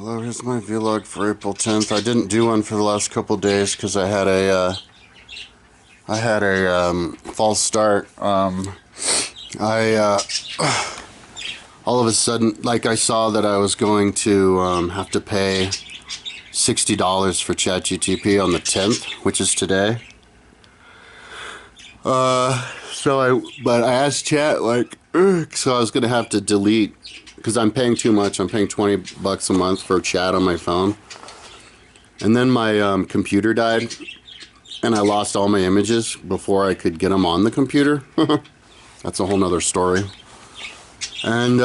Hello, here's my vlog for April 10th. I didn't do one for the last couple days because I had a false start. I all of a sudden, like, I saw that I was going to have to pay $60 for ChatGTP on the 10th, which is today. But I asked Chat, like, so I was gonna have to delete, because I'm paying too much. I'm paying $20 a month for Chat on my phone. And then my computer died, and I lost all my images before I could get them on the computer. That's a whole nother story. And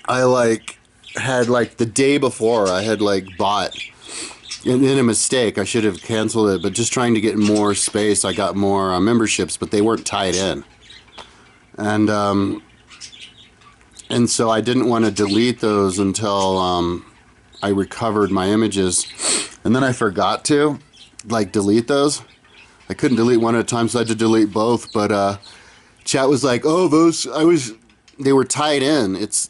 I had the day before, I had bought, in a mistake, I should have canceled it, but just trying to get more space, I got more memberships, but they weren't tied in. And so I didn't want to delete those until I recovered my images. And then I forgot to, delete those. I couldn't delete one at a time, so I had to delete both. But Chat was like, oh, they were tied in. It's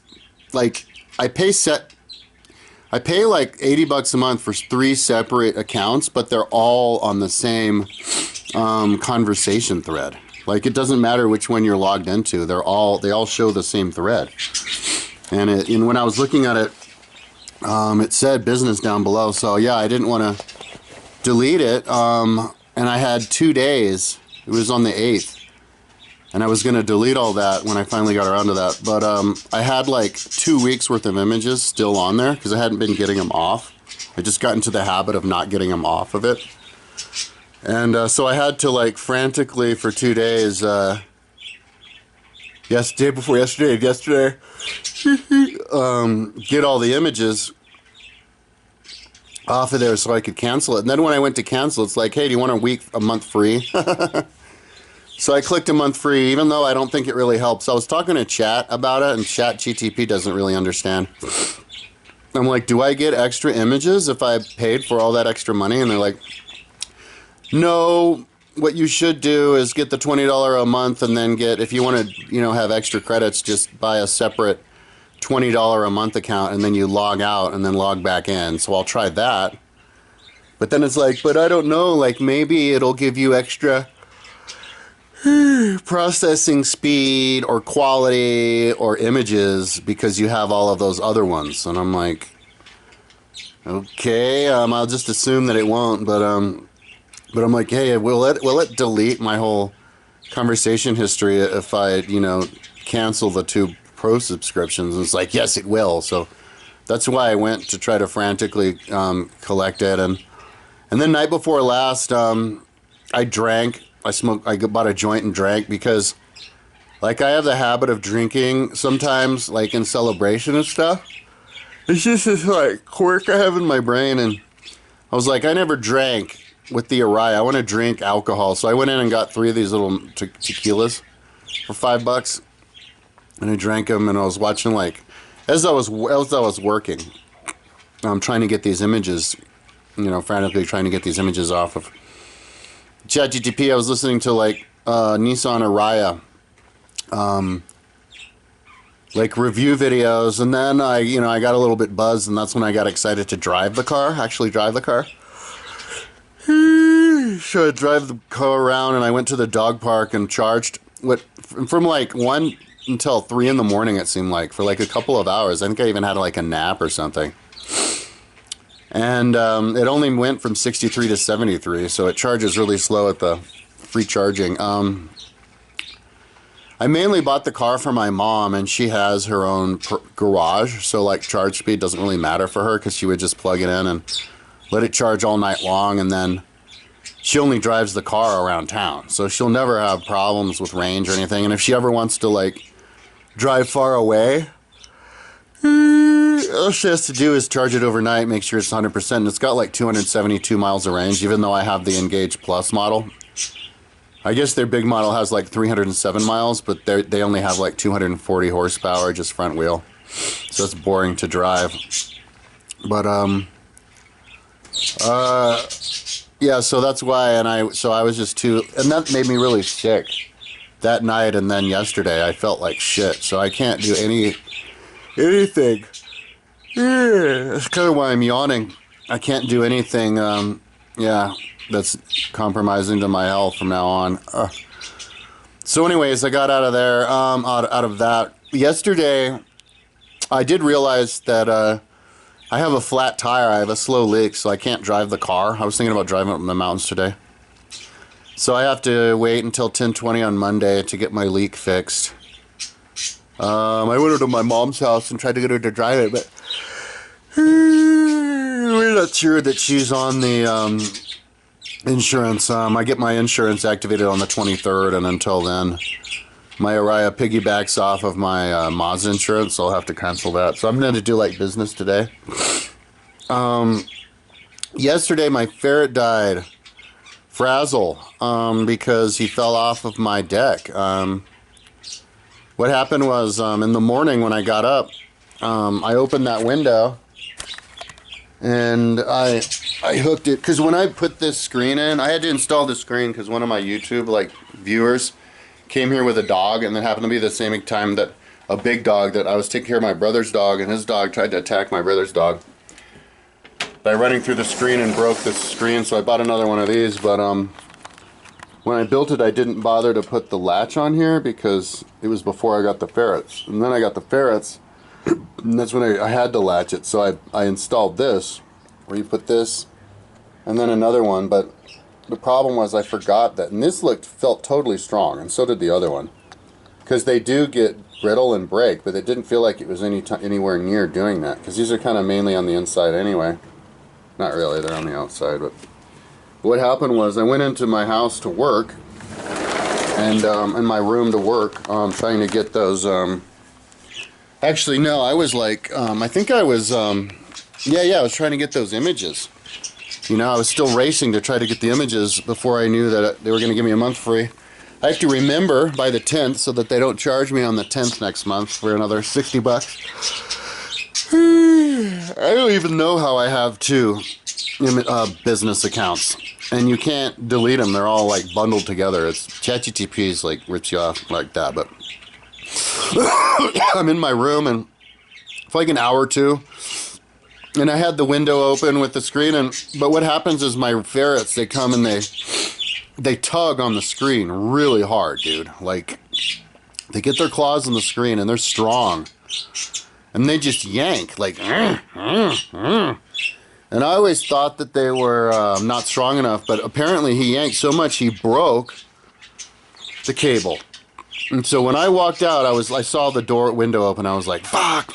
like, I pay $80 a month for 3 separate accounts, but they're all on the same conversation thread. Like, it doesn't matter which one you're logged into. They all show the same thread. And when I was looking at it, it said business down below. So yeah, I didn't want to delete it. And I had 2 days. It was on the 8th. And I was going to delete all that when I finally got around to that. But I had 2 weeks worth of images still on there because I hadn't been getting them off. I just got into the habit of not getting them off of it. And so I had to frantically for 2 days, day before yesterday, get all the images off of there so I could cancel it. And then when I went to cancel, it's like, hey, do you want a month free? So I clicked a month free, even though I don't think it really helps. I was talking to Chat about it, and ChatGTP doesn't really understand. I'm like, do I get extra images if I paid for all that extra money? And they're like, no, what you should do is get the $20 a month, and then if you want to, have extra credits, just buy a separate $20 a month account, and then you log out and then log back in. So I'll try that. But then it's like, but I don't know, maybe it'll give you extra processing speed or quality or images because you have all of those other ones. And I'm like, okay, I'll just assume that it won't, but I'm like, hey, will it delete my whole conversation history if I, cancel the 2 pro subscriptions? And it's like, yes, it will. So that's why I went to try to frantically collect it. And then night before last, I drank. I bought a joint and drank because, I have the habit of drinking sometimes, in celebration and stuff. It's just this, quirk I have in my brain, and I was like, I never drank with the Arai. I want to drink alcohol, so I went in and got 3 of these little tequilas for $5, and I drank them, and I was watching, as I was working, I'm trying to get these images, frantically trying to get these images off of ChatGTP. I was listening to Nissan Araya review videos, and then I got a little bit buzzed, and that's when I got excited to actually drive the car. So I drive the car around, and I went to the dog park and charged from 1 until 3 in the morning, it seemed like, for a couple of hours. I think I even had a nap or something. And it only went from 63 to 73, so it charges really slow at the free charging. I mainly bought the car for my mom, and she has her own garage, so charge speed doesn't really matter for her because she would just plug it in and let it charge all night long, and then she only drives the car around town, so she'll never have problems with range or anything. And if she ever wants to drive far away, all she has to do is charge it overnight, make sure it's 100%, and it's got 272 miles of range, even though I have the Engage Plus model. I guess their big model has 307 miles, but they only have 240 horsepower, just front wheel. So it's boring to drive. But, yeah, so that's why, and I was just and that made me really sick that night, and then yesterday I felt like shit, so I can't do anything Yeah, that's kind of why I'm yawning. I can't do anything, yeah, that's compromising to my health from now on. So anyways, I got out of there, out of that. Yesterday, I did realize that I have a flat tire. I have a slow leak, so I can't drive the car. I was thinking about driving up in the mountains today. So I have to wait until 10:20 on Monday to get my leak fixed. I went over to my mom's house and tried to get her to drive it, but we're not sure that she's on the insurance. I get my insurance activated on the 23rd, and until then, my Araya piggybacks off of my Mazda insurance, so I'll have to cancel that. So I'm going to do like business today. Yesterday, my ferret died. Frazzle, because he fell off of my deck. What happened was, in the morning when I got up, I opened that window and I hooked it, because when I put this screen in, I had to install the screen because one of my YouTube viewers came here with a dog, and it happened to be the same time that a big dog that I was taking care of my brother's dog, and his dog tried to attack my brother's dog by running through the screen and broke the screen. So I bought another one of these, but when I built it, I didn't bother to put the latch on here because it was before I got the ferrets. And then I got the ferrets, and that's when I had to latch it. So I installed this, where you put this, and then another one. But the problem was I forgot that, and this felt totally strong, and so did the other one. Because they do get brittle and break, but it didn't feel like it was anywhere near doing that. Because these are kind of mainly on the inside anyway. Not really, they're on the outside, but what happened was I went into my house to work, and in my room to work, trying to get those, actually no, I was like, I think I was, I was trying to get those images. You know, I was still racing to try to get the images before I knew that they were going to give me a month free. I have to remember by the 10th so that they don't charge me on the 10th next month for another 60 bucks. I don't even know how I have two business accounts, and you can't delete them. They're all like bundled together. It's ChatGPT's like rips you off like that. But I'm in my room and for like an hour or two, and I had the window open with the screen. But what happens is my ferrets, they come and they tug on the screen really hard, dude. Like they get their claws on the screen and they're strong. And they just yank, like, And I always thought that they were not strong enough, but apparently he yanked so much he broke the cable. And so when I walked out, I saw the window open. I was like, fuck.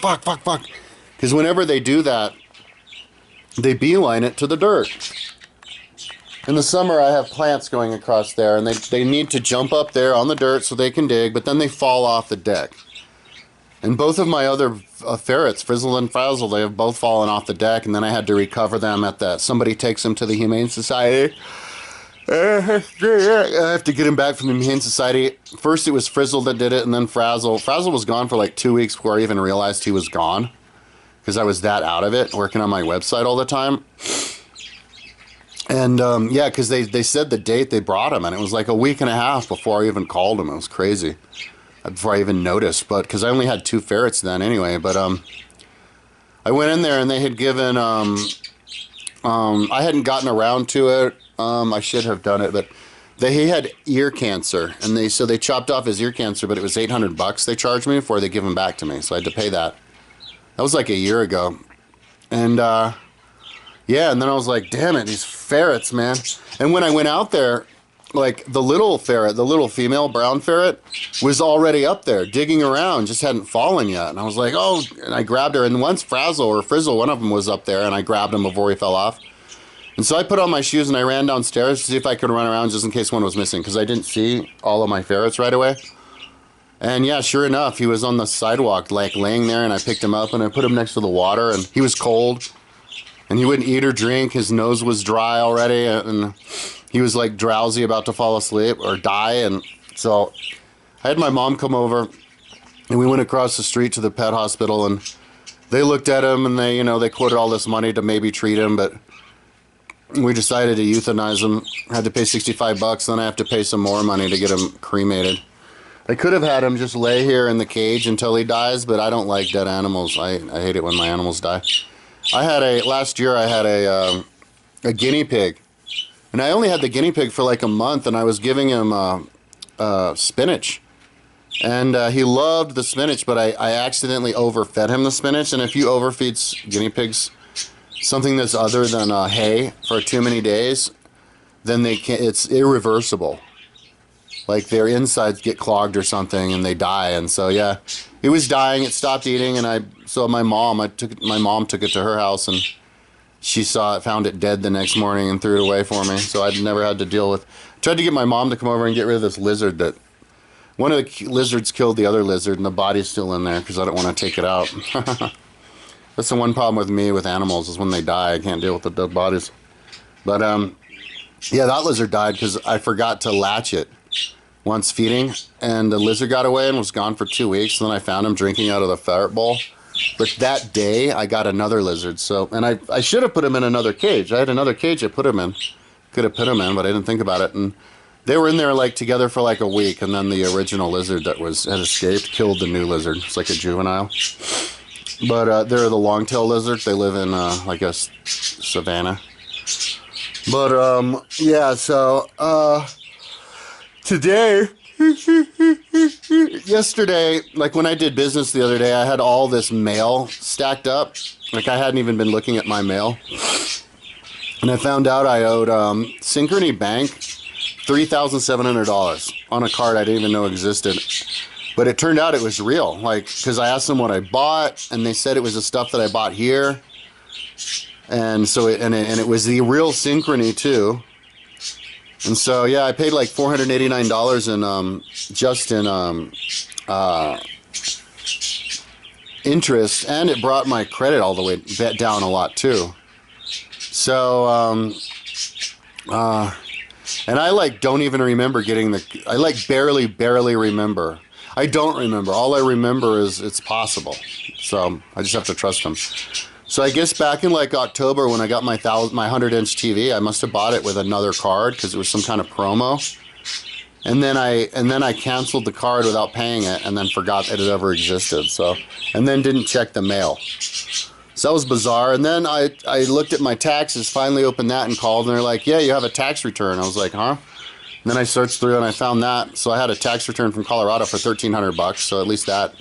Because whenever they do that, they beeline it to the dirt. In the summer, I have plants going across there, and they need to jump up there on the dirt so they can dig, but then they fall off the deck. And both of my other ferrets, Frizzle and Frazzle, they have both fallen off the deck, and then I had to recover them somebody takes them to the Humane Society. I have to get him back from the Humane Society. First it was Frizzle that did it, and then Frazzle. Frazzle was gone for like 2 weeks before I even realized he was gone, because I was that out of it, working on my website all the time. And because they said the date they brought him, and it was like a week and a half before I even called him. It was crazy. Before I even noticed, but because I only had 2 ferrets then anyway. But I went in there and they had given I hadn't gotten around to it. I should have done it, but he had ear cancer, and they chopped off his ear cancer, but it was $800 they charged me before they give him back to me, so I had to pay that. That was like a year ago, and and then I was like, damn it, these ferrets, man. And when I went out there, like the little ferret, the little female brown ferret, was already up there digging around, just hadn't fallen yet. And I was like, oh, and I grabbed her. And once Frazzle or Frizzle, one of them was up there, and I grabbed him before he fell off. And so I put on my shoes and I ran downstairs to see if I could run around just in case one was missing, because I didn't see all of my ferrets right away. And yeah, sure enough, he was on the sidewalk, like laying there, and I picked him up and I put him next to the water, and he was cold. And he wouldn't eat or drink. His nose was dry already, and he was like drowsy, about to fall asleep or die. And so I had my mom come over, and we went across the street to the pet hospital, and they looked at him, and they quoted all this money to maybe treat him, but we decided to euthanize him. I had to pay $65, then I have to pay some more money to get him cremated. I could have had him just lay here in the cage until he dies, but I don't like dead animals. I hate it when my animals die. Last year I had a guinea pig, and I only had the guinea pig for like a month, and I was giving him spinach. And he loved the spinach, but I accidentally overfed him the spinach, and if you overfeed guinea pigs something that's other than hay for too many days, then it's irreversible. Like their insides get clogged or something and they die. And so yeah, it was dying, it stopped eating, and my mom took it to her house, and she saw it, found it dead the next morning and threw it away for me. So I'd never had to deal with. Tried to get my mom to come over and get rid of this lizard that one of the lizards killed the other lizard, and the body's still in there because I don't want to take it out. That's the one problem with me with animals, is when they die, I can't deal with the dead bodies. But yeah, that lizard died because I forgot to latch it once feeding, and the lizard got away and was gone for 2 weeks. And then I found him drinking out of the ferret bowl. But that day I got another lizard. So, and I should have put him in another cage. I had another cage I put him in. Could have put him in, but I didn't think about it. And they were in there like together for like a week, and then the original lizard that had escaped killed the new lizard. It's like a juvenile. But they're the long-tailed lizard. They live in like a savanna. But yeah, so today, yesterday, like when I did business the other day, I had all this mail stacked up. Like I hadn't even been looking at my mail. And I found out I owed Synchrony Bank $3,700 on a card I didn't even know existed. But it turned out it was real, like, because I asked them what I bought, and they said it was the stuff that I bought here. And so it was the real Synchrony too. And so yeah, I paid like $489 in just in interest, and it brought my credit all the way down a lot too. So and I like don't even remember getting I like barely remember. I don't remember. All I remember is it's possible. So I just have to trust them. So I guess back in like October when I got my 100-inch TV, I must have bought it with another card because it was some kind of promo. And then I canceled the card without paying it, and then forgot that it ever existed. So, and then didn't check the mail. So that was bizarre. And then I looked at my taxes, finally opened that and called, and they're like, yeah, you have a tax return. I was like, huh? And then I searched through and I found that. So I had a tax return from Colorado for $1,300. So at least that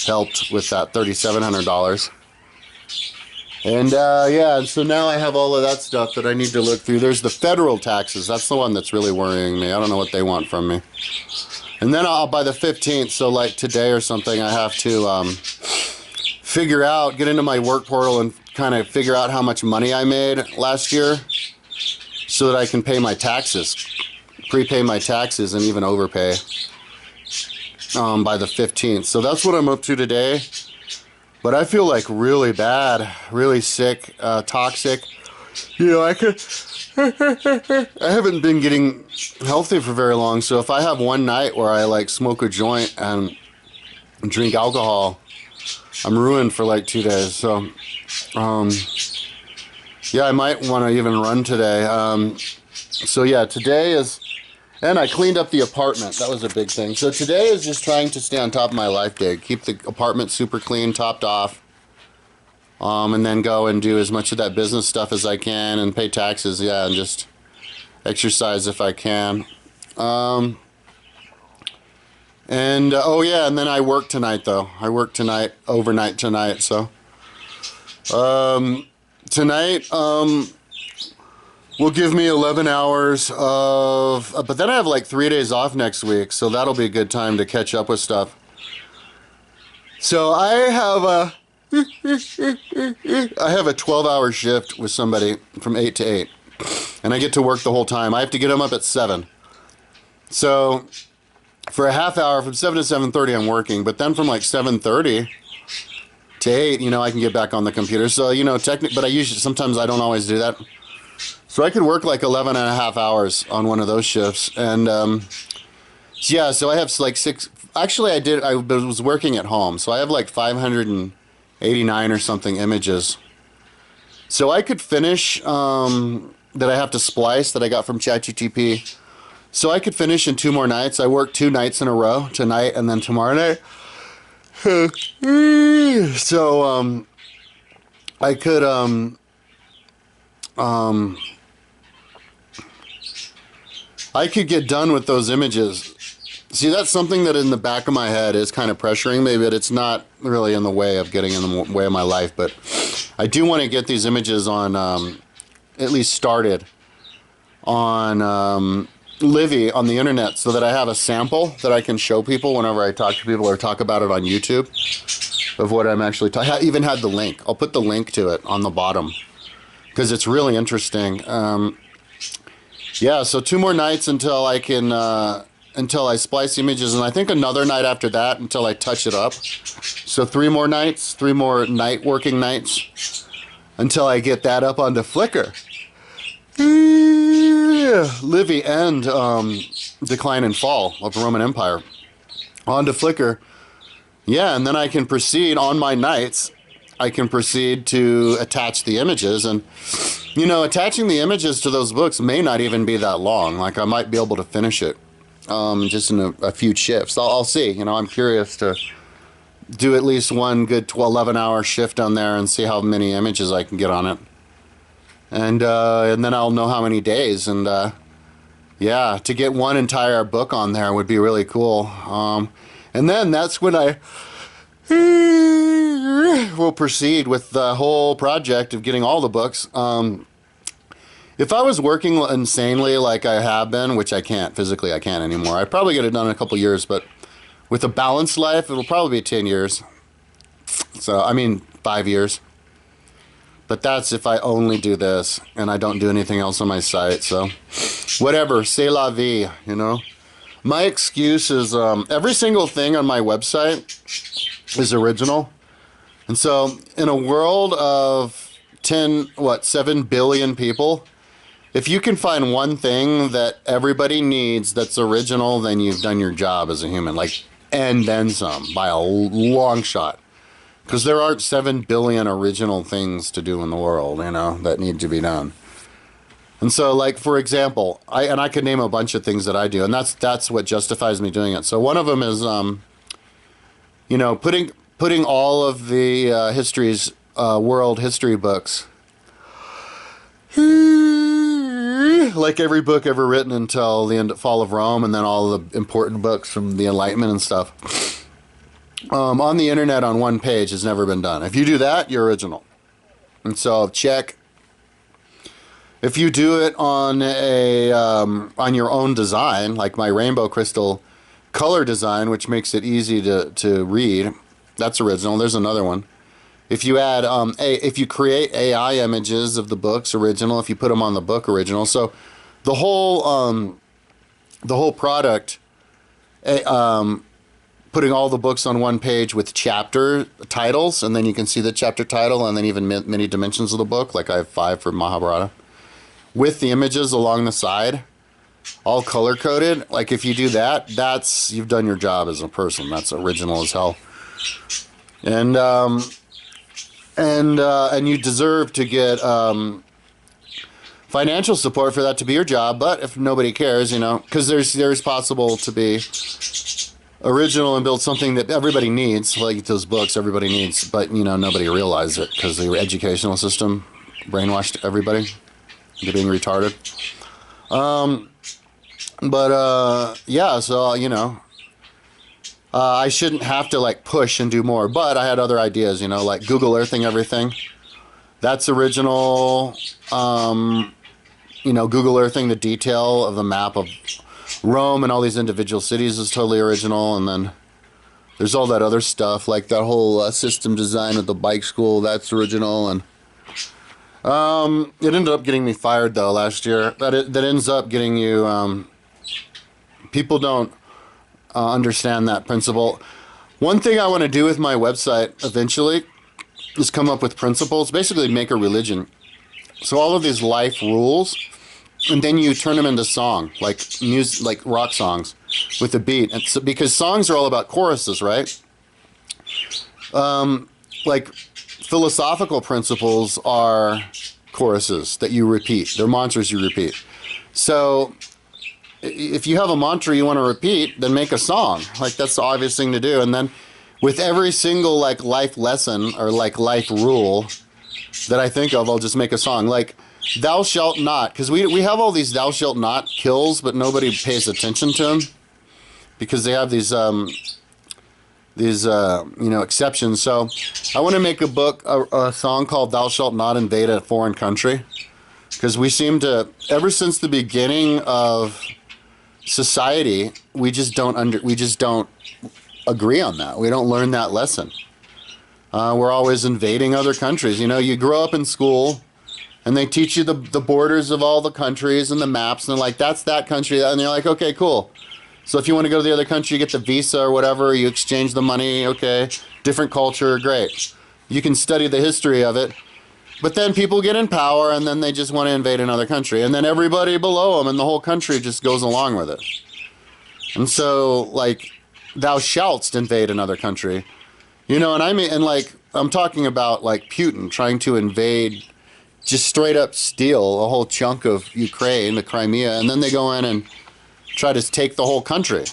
helped with that $3,700. And yeah, and so now I have all of that stuff that I need to look through. There's the federal taxes. That's the one that's really worrying me. I don't know what they want from me. And then by the 15th, so like today or something, I have to get into my work portal and kind of figure out how much money I made last year so that I can pay my taxes, prepay my taxes, and even overpay by the 15th. So that's what I'm up to today. But I feel like really bad, really sick, toxic. You know, I haven't been getting healthy for very long. So if I have one night where I like smoke a joint and drink alcohol, I'm ruined for like 2 days. So, yeah, I might want to even run today. So yeah, today is, and I cleaned up the apartment. That was a big thing. So today is just trying to stay on top of my life day. Keep the apartment super clean, topped off. And then go and do as much of that business stuff as I can and pay taxes, yeah, and just exercise if I can. Oh yeah, and then I work tonight though. I work tonight, overnight tonight, so. Tonight, will give me 11 hours of, but then I have like 3 days off next week, so that'll be a good time to catch up with stuff. So I have a 12-hour shift with somebody from 8 to 8, and I get to work the whole time. I have to get them up at 7. So for a half hour, from 7 to 7:30, I'm working, but then from like 7:30 to 8, you know, I can get back on the computer. So, you know, but sometimes I don't always do that. So I could work like 11 and a half hours on one of those shifts. And yeah, so I have like 6, actually I was working at home. So I have like 589 or something images. So I could finish, that I have to splice that I got from ChatGPT So I could finish in 2 more nights. I work 2 nights in a row, tonight and then tomorrow night. So I could I could get done with those images. See, that's something that in the back of my head is kind of pressuring me, but it's not really in the way of getting in the way of my life. But I do want to get these images on, at least started on Livy on the internet, so that I have a sample that I can show people whenever I talk to people or talk about it on YouTube of what I'm actually talking. I even had the link. I'll put the link to it on the bottom because it's really interesting. Yeah, so 2 more nights until I can, until I splice the images, and I think another night after that until I touch it up. So 3 more nights, 3 more working nights until I get that up onto Flickr. Livy and Decline and Fall of the Roman Empire onto Flickr. Yeah, and then I can proceed on my nights. I can proceed to attach the images, and you know, attaching the images to those books may not even be that long. Like I might be able to finish it just in a few shifts. I'll see. You know, I'm curious to do at least one good 11-hour shift on there and see how many images I can get on it. And then I'll know how many days. And yeah, to get one entire book on there would be really cool. And then that's when I will proceed with the whole project of getting all the books. If I was working insanely like I have been, which I can't, physically I can't anymore, I'd probably get it done in a couple years, but with a balanced life, it'll probably be 10 years. So, I mean, 5 years. But that's if I only do this and I don't do anything else on my site. So, whatever, c'est la vie, you know. My excuse is every single thing on my website is original. And so, in a world of 7 billion people, if you can find one thing that everybody needs that's original, then you've done your job as a human, like, and then some, by a long shot. Because there aren't 7 billion original things to do in the world, you know, that need to be done. And so, like, for example, I could name a bunch of things that I do, and that's what justifies me doing it. So one of them is, you know, putting all of the world history books, like every book ever written until the fall of Rome, and then all the important books from the Enlightenment and stuff, on the internet on one page has never been done. If you do that, you're original. And so check. If you do it on on your own design, like my rainbow crystal color design, which makes it easy to read, that's original. There's another one. If you add if you create AI images of the books, original. If you put them on the book, original. So the whole product, putting all the books on one page with chapter titles, and then you can see the chapter title, and then even many dimensions of the book. Like I have 5 for Mahabharata, with the images along the side, all color coded. Like if you do that, you've done your job as a person. That's original as hell. And you deserve to get financial support for that to be your job. But if nobody cares, you know, because there's possible to be original and build something that everybody needs, like those books everybody needs, but you know, nobody realizes it because the educational system brainwashed everybody into being retarded. Yeah, so you know, I shouldn't have to like push and do more, but I had other ideas, you know, like Google Earthing everything. That's original. You know, Google Earthing the detail of the map of Rome and all these individual cities is totally original. And then there's all that other stuff, like that whole system design of the bike school. That's original. And it ended up getting me fired though last year. That ends up getting you. People don't understand that principle. One thing I want to do with my website eventually is come up with principles, basically make a religion. So all of these life rules, and then you turn them into song, like music, like rock songs with a beat. And so, because songs are all about choruses, right? Like philosophical principles are choruses that you repeat. They're mantras you repeat. So if you have a mantra you want to repeat, then make a song. Like, that's the obvious thing to do. And then with every single like life lesson or like life rule that I think of, I'll just make a song. Like, thou shalt not, because we have all these thou shalt not kills, but nobody pays attention to them because they have these exceptions. So I want to make a song called "Thou Shalt Not Invade a Foreign Country," because we seem to, ever since the beginning of society, we just don't agree on that. We don't learn that lesson. We're always invading other countries. You know, you grow up in school and they teach you the borders of all the countries and the maps, and they're like, that's that country, and you're like, okay, cool. So if you want to go to the other country, you get the visa or whatever, you exchange the money, okay, different culture, great. You can study the history of it. But then people get in power and then they just want to invade another country. And then everybody below them in the whole country just goes along with it. And so, like, thou shalt invade another country. You know, and I mean, and like, I'm talking about like Putin trying to invade, just straight up steal a whole chunk of Ukraine, the Crimea, and then they go in and try to take the whole country.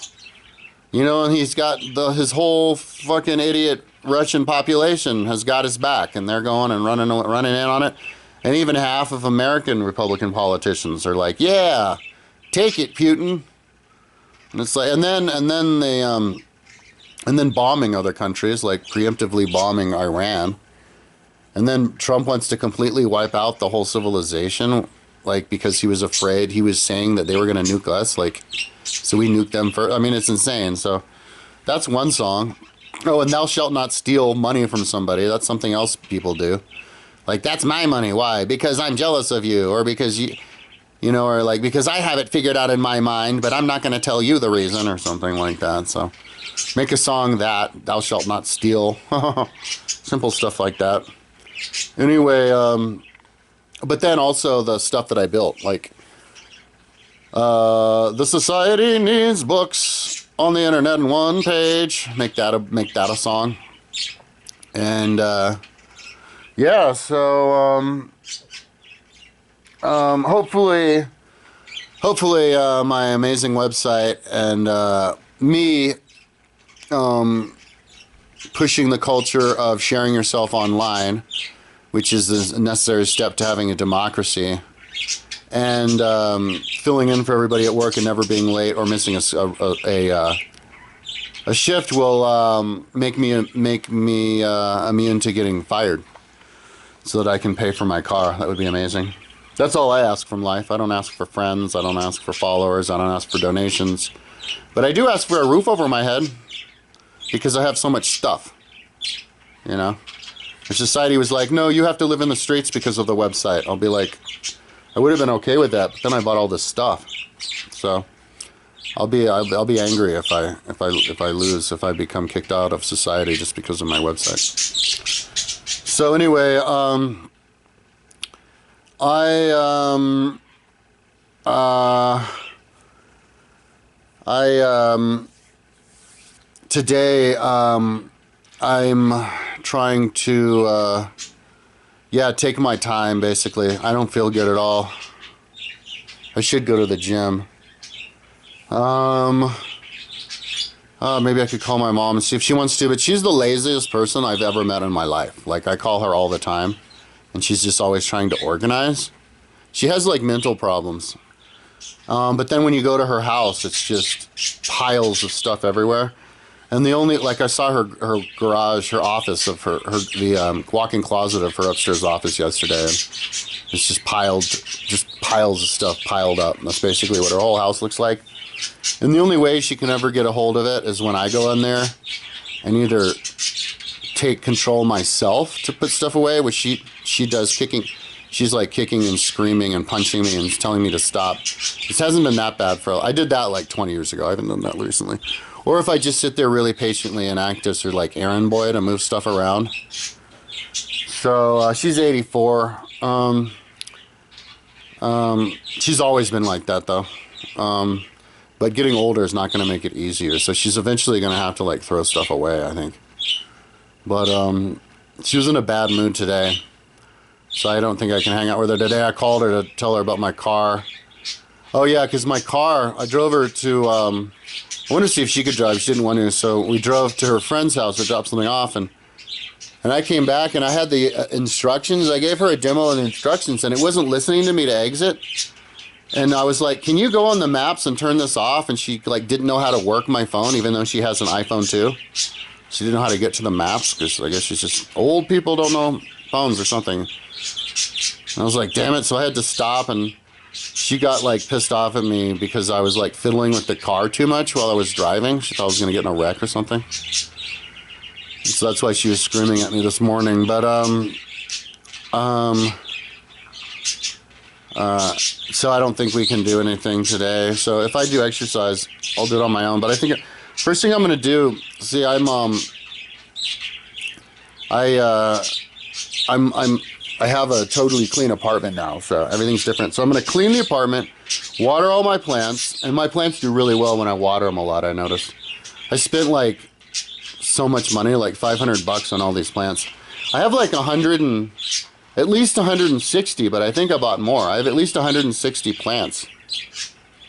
You know, and he's got his whole fucking idiot Russian population has got his back, and they're going and running in on it. And even half of American Republican politicians are like, "Yeah, take it, Putin." And it's like, and then bombing other countries, like preemptively bombing Iran. And then Trump wants to completely wipe out the whole civilization, like, because he was afraid. He was saying that they were going to nuke us, like, so we nuked them first. I mean, it's insane. So that's one song. Oh, and thou shalt not steal money from somebody. That's something else people do. Like, that's my money. Why? Because I'm jealous of you, or because you know, or like, because I have it figured out in my mind, but I'm not going to tell you the reason, or something like that. So make a song that thou shalt not steal. Simple stuff like that. Anyway, but then also the stuff that I built, like, the society needs books on the internet in one page. Make that a song. And yeah, so hopefully my amazing website and me pushing the culture of sharing yourself online, which is a necessary step to having a democracy, and filling in for everybody at work and never being late or missing a shift will make me immune to getting fired, so that I can pay for my car. That would be amazing. That's all I ask from life. I don't ask for friends. I don't ask for followers. I don't ask for donations. But I do ask for a roof over my head, because I have so much stuff, you know? If society was like, no, you have to live in the streets because of the website, I'll be like, I would have been okay with that, but then I bought all this stuff. So I'll be angry if I become kicked out of society just because of my website. So anyway, today, I'm trying to, take my time, basically. I don't feel good at all. I should go to the gym. Maybe I could call my mom and see if she wants to, but she's the laziest person I've ever met in my life. Like, I call her all the time, and she's just always trying to organize. She has, like, mental problems. But then when you go to her house, it's just piles of stuff everywhere. And the only, like, I saw her garage, her office of the walk-in closet of her upstairs office yesterday, and it's just piles of stuff piled up. And that's basically what her whole house looks like. And the only way she can ever get a hold of it is when I go in there and either take control myself to put stuff away, which she does, kicking. She's like kicking and screaming and punching me and telling me to stop. This hasn't been that bad I did that like 20 years ago. I haven't done that recently. Or if I just sit there really patiently and act as her like errand boy to move stuff around. So she's 84. She's always been like that though. But getting older is not going to make it easier. So she's eventually going to have to like throw stuff away, I think. But she was in a bad mood today. So I don't think I can hang out with her today. I called her to tell her about my car. Oh yeah, because my car, I drove her to, I wanted to see if she could drive. She didn't want to, so we drove to her friend's house to drop something off, and I came back and I had the instructions. I gave her a demo of the instructions, and it wasn't listening to me to exit. And I was like, can you go on the maps and turn this off? And she like didn't know how to work my phone, even though she has an iPhone too. She didn't know how to get to the maps because I guess she's just, old people don't know phones or something. And I was like, damn it. So I had to stop, and she got like pissed off at me because I was like fiddling with the car too much while I was driving. She thought I was going to get in a wreck or something. So that's why she was screaming at me this morning. But, so I don't think we can do anything today. So if I do exercise, I'll do it on my own. But I think first thing I'm going to do, see, I have a totally clean apartment now, so everything's different. So I'm going to clean the apartment, water all my plants, and my plants do really well when I water them a lot, I noticed. I spent like so much money, like $500 on all these plants. I have like at least 160, but I think I bought more. I have at least 160 plants.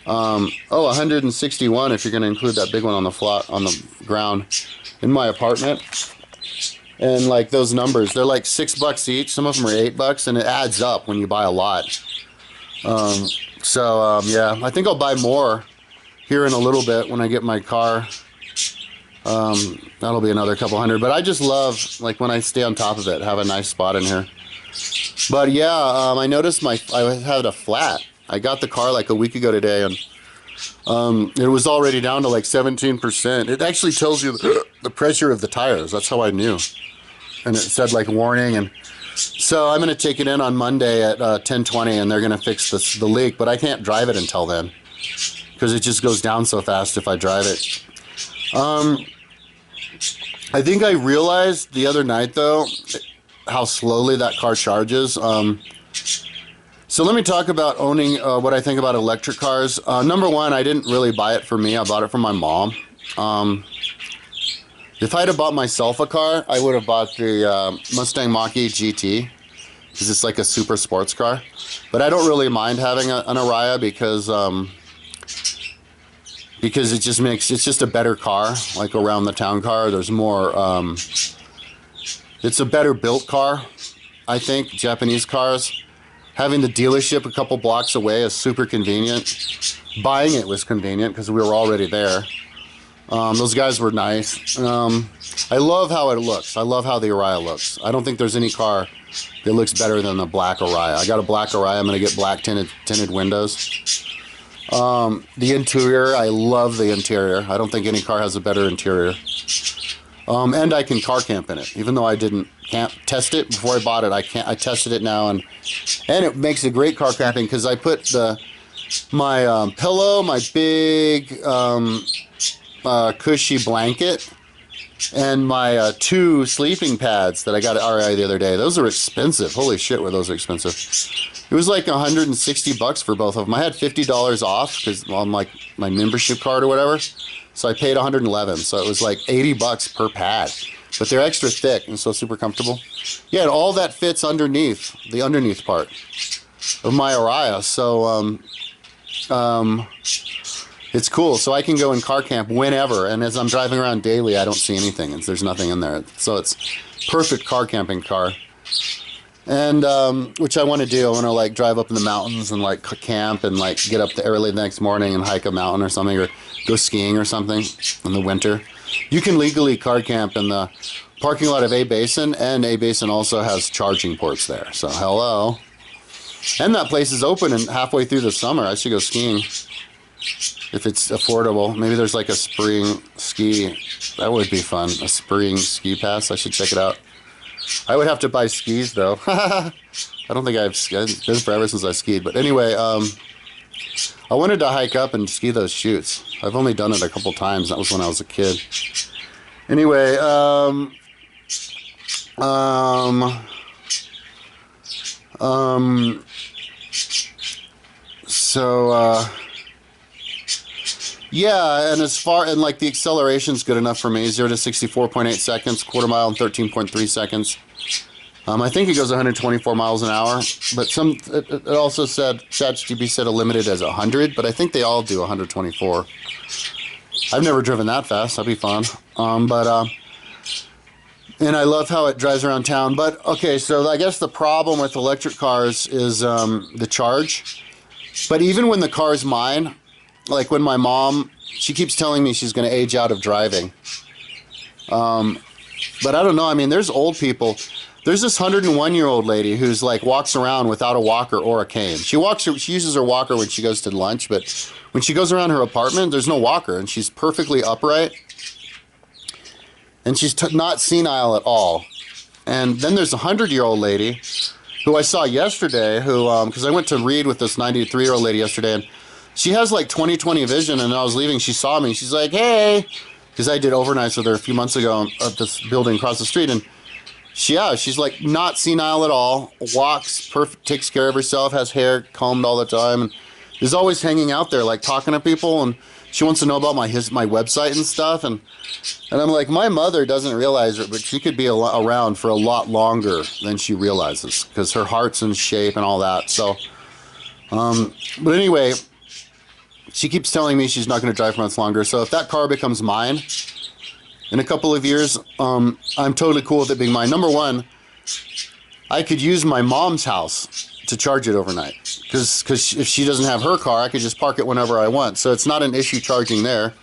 161 if you're going to include that big one on the ground in my apartment. And like those numbers, they're like $6 each. Some of them are $8, and it adds up when you buy a lot. Yeah, I think I'll buy more here in a little bit when I get my car. That'll be another couple hundred. But I just love, like, when I stay on top of it, have a nice spot in here. But yeah, I noticed I had a flat. I got the car like a week ago today, and it was already down to like 17%. It actually tells you the pressure of the tires. That's how I knew. And it said like warning. And so I'm going to take it in on Monday at 10:20, and they're going to fix the leak. But I can't drive it until then because it just goes down so fast if I drive it. I think I realized the other night, though, how slowly that car charges. So let me talk about owning, what I think about electric cars. Number one, I didn't really buy it for me. I bought it for my mom. If I'd have bought myself a car, I would have bought the Mustang Mach-E GT, because it's like a super sports car. But I don't really mind having an Ariya because it's just a better car, like around the town car. There's more, it's a better built car, I think, Japanese cars. Having the dealership a couple blocks away is super convenient. Buying it was convenient because we were already there. Those guys were nice. I love how it looks. I love how the Ariya looks. I don't think there's any car that looks better than the black Ariya. I got a black Ariya. I'm going to get black tinted windows. The interior, I love the interior. I don't think any car has a better interior. And I can car camp in it, even though I can't test it before I bought it. I tested it now, and it makes a great car camping because I put my pillow, my big cushy blanket, and my 2 sleeping pads that I got at REI the other day. Those are expensive. Holy shit, were those expensive. It was like $160 for both of them. I had $50 off because on like my membership card or whatever. So I paid $111. So it was like $80 per pad. But they're extra thick and so super comfortable. Yeah, and all that fits underneath, the underneath part of my Ariya. So it's cool. So I can go in car camp whenever. And as I'm driving around daily, I don't see anything. There's nothing in there. So it's perfect car camping car. And which I want to do. I want to like drive up in the mountains and like camp and like get up early the next morning and hike a mountain or something, or go skiing or something in the winter. You can legally car camp in the parking lot of A-Basin, and A-Basin also has charging ports there. So hello. And that place is open and halfway through the summer. I should go skiing if it's affordable. Maybe there's like a spring ski. That would be fun. A spring ski pass. I should check it out. I would have to buy skis though. I don't think it's been forever since I skied. But anyway, I wanted to hike up and ski those chutes. I've only done it a couple times. That was when I was a kid. Anyway, yeah, and as far, and like the acceleration's good enough for me, 0 to 64.8 seconds, quarter mile in 13.3 seconds. I think it goes 124 miles an hour, but it also said, ChatGPT said a limited as 100, but I think they all do 124. I've never driven that fast. That'd be fun. And I love how it drives around town. But okay, so I guess the problem with electric cars is the charge. But even when the car's mine, like when my mom, she keeps telling me she's going to age out of driving. But I don't know. I mean, there's old people. There's this 101-year-old lady who's like walks around without a walker or a cane. She uses her walker when she goes to lunch, but when she goes around her apartment, there's no walker, and she's perfectly upright. And she's not senile at all. And then there's a 100-year-old lady who I saw yesterday, who, because I went to read with this 93-year-old lady yesterday, and she has like 20/20 vision, and I was leaving, she saw me, she's like, hey, because I did overnights with her a few months ago at this building across the street, and she's like not senile at all, walks perfect, takes care of herself, has hair combed all the time, and is always hanging out there, like talking to people, and she wants to know about my website and stuff, and I'm like, my mother doesn't realize it, but she could be around for a lot longer than she realizes, because her heart's in shape and all that. So, but anyway, she keeps telling me she's not going to drive for much longer. So if that car becomes mine in a couple of years, I'm totally cool with it being mine. Number one, I could use my mom's house to charge it overnight, because if she doesn't have her car, I could just park it whenever I want. So it's not an issue charging there.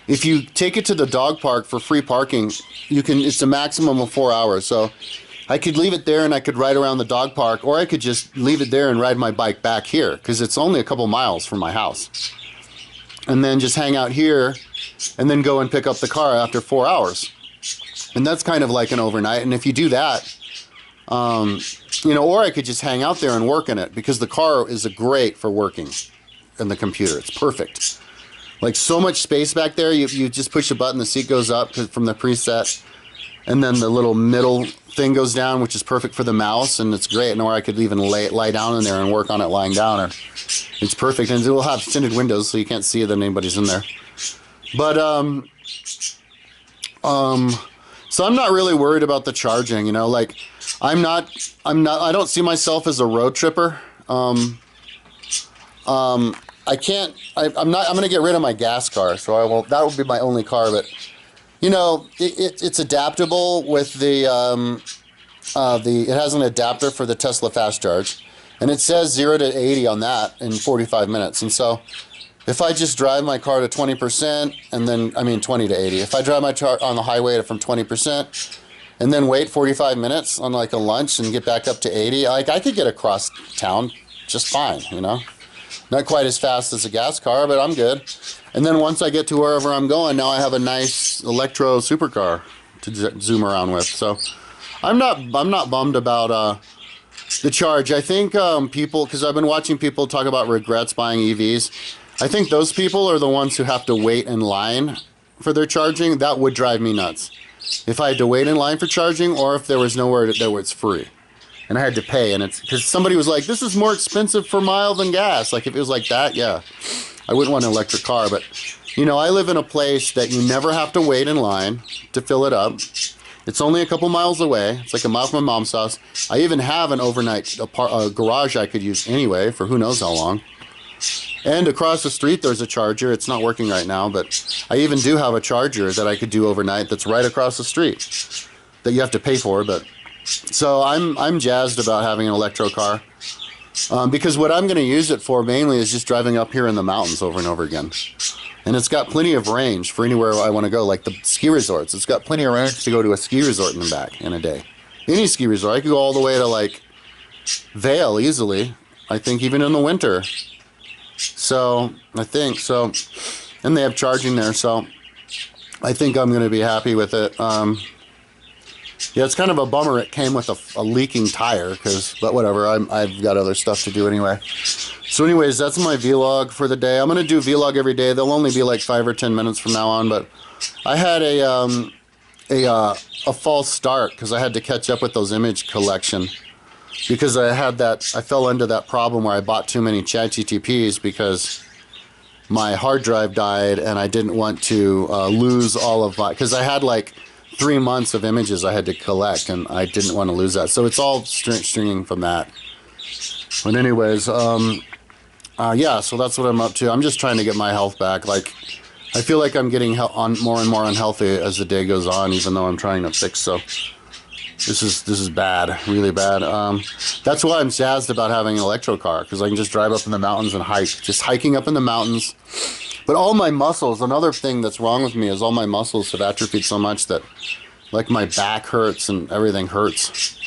If you take it to the dog park for free parking, it's a maximum of 4 hours. So I could leave it there and I could ride around the dog park, or I could just leave it there and ride my bike back here, because it's only a couple miles from my house. And then just hang out here and then go and pick up the car after 4 hours. And that's kind of like an overnight. And if you do that, or I could just hang out there and work in it, because the car is great for working in the computer. It's perfect. Like so much space back there, you just push a button, the seat goes up from the preset, and then the little middle thing goes down, which is perfect for the mouse, and it's great. Or I could even lie down in there and work on it lying down. Or it's perfect, and it will have tinted windows so you can't see that anybody's in there. But so I'm not really worried about the charging. Like I don't see myself as a road tripper. I'm going to get rid of my gas car, so that will be my only car, but it's adaptable with it has an adapter for the Tesla fast charge, and it says 0 to 80 on that in 45 minutes. And so if I just drive my car to 20%, and then, 20 to 80, if I drive my car on the highway from 20%, and then wait 45 minutes on like a lunch and get back up to 80, I could get across town just fine, Not quite as fast as a gas car, but I'm good. And then once I get to wherever I'm going, now I have a nice electro supercar to zoom around with. So I'm not bummed about the charge. I think people, because I've been watching people talk about regrets buying EVs. I think those people are the ones who have to wait in line for their charging. That would drive me nuts. If I had to wait in line for charging, or if there was nowhere that was free and I had to pay, and it's because somebody was like, this is more expensive per mile than gas. Like if it was like that, yeah, I wouldn't want an electric car. But I live in a place that you never have to wait in line to fill it up. It's only a couple miles away. It's like a mile from my mom's house. I even have an overnight garage I could use anyway for who knows how long. And across the street there's a charger. It's not working right now, but I even do have a charger that I could do overnight that's right across the street that you have to pay for. But so I'm jazzed about having an electro car, because what I'm going to use it for mainly is just driving up here in the mountains over and over again. And it's got plenty of range for anywhere I want to go, like the ski resorts. It's got plenty of range to go to a ski resort and back in a day. Any ski resort. I could go all the way to like Vail easily, I think, even in the winter. So I think so, and they have charging there, so I think I'm going to be happy with it. Yeah, it's kind of a bummer it came with a leaking tire, but whatever, I've got other stuff to do anyway. So anyways, that's my vlog for the day. I'm going to do vlog every day. They'll only be like 5 or 10 minutes from now on, but I had a false start because I had to catch up with those image collection. Because I fell into that problem where I bought too many ChatGPTs because my hard drive died and I didn't want to lose all of my, because I had like 3 months of images I had to collect, and I didn't want to lose that. So it's all stringing from that. But anyways, yeah, so that's what I'm up to. I'm just trying to get my health back. Like, I feel like I'm getting more and more unhealthy as the day goes on, even though I'm trying to fix. So this is bad, really bad. That's why I'm jazzed about having an electro car, because I can just drive up in the mountains and hike. Just hiking up in the mountains. But all my muscles, another thing that's wrong with me is all my muscles have atrophied so much that, like, my back hurts and everything hurts.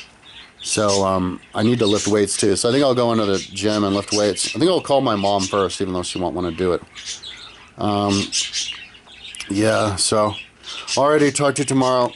So I need to lift weights too. So I think I'll go into the gym and lift weights. I think I'll call my mom first, even though she won't want to do it. Yeah, so alrighty, talk to you tomorrow.